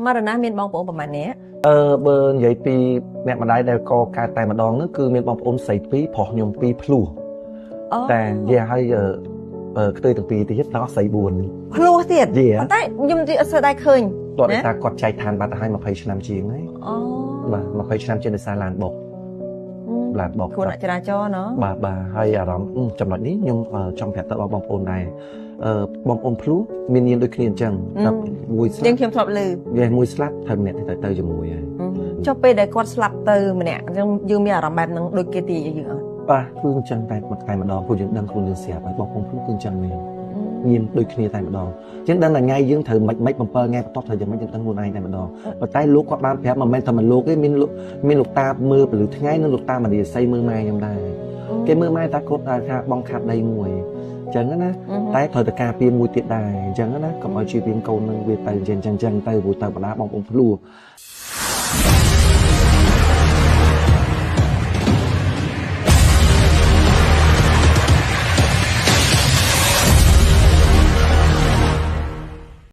មរណាមានបងប្អូនប្រហែលនាក់បើនិយាយពីអ្នកម្ដាយដែលកកើតតែម្ដងហ្នឹងគឺមានបងប្អូនស្រី2ប្រុសខ្ញុំ2ភ្លោះតែនិយាយឲ្យខ្ទើទាំងពីរទៀតដល់ស្រី4ភ្លោះទៀតប៉ុន្តែខ្ញុំទីអត់ស្ដាយឃើញគាត់ថាគាត់ចែកឋានបាត់ទៅឲ្យ20ឆ្នាំជាងហើយបាទ20ឆ្នាំជាងដោយសារឡានបុកខ្លួនអ្នកចរាចរណ៍ណបាទហើយអារម្មណ៍ចំណុចនេះខ្ញុំចង់ប្រាប់ទៅបងប្អូនដែរបងប្អូនភ្លោះមានញៀនដូចគ្នាអញ្ចឹងតែមួយស្លាប់ខ្ញុំធ្លាប់ឮវាមួយស្លាប់ត្រូវម្នាក់ទៅជាមួយហើយចុះពេលដែលគាត់ស្លាប់ទៅម្នាក់អញ្ចឹងយើងមានអារម្មណ៍បែបហ្នឹងដូចគេទីយើងអត់បាទគឺអញ្ចឹងតែមួយថ្ងៃម្ដងពួកយើងដឹងខ្លួនយើងស្រាប់ហើយបងប្អូនភ្លោះគឺអញ្ចឹងមែនញៀនដូចគ្នាតែម្ដងអញ្ចឹងដឹងតែថ្ងៃយើងត្រូវមិន7ថ្ងៃបន្ទាប់ត្រូវយ៉ាងម៉េចយើងដឹងខ្លួនឯងតែម្ដងប៉ុន្តែលោកគាត់បានប្រាប់មិនមែនតែមិនលោកទេមានលោកតាមើលពលឺថ្ងៃនិងលោកតាមនីស័យមើលម៉ែខ្ញុំដែរគេមើលម៉ែតាគាត់ថាបងខាត់ដីមួយអញ្ចឹងណាតែត្រូវតែការពារមួយទៀតដែរអញ្ចឹងណាកុំឲ្យជឿពីកូននឹងវាទៅអញ្ចឹងទៅព្រោះទៅបណ្ដាបងប្អូនភ្លោះ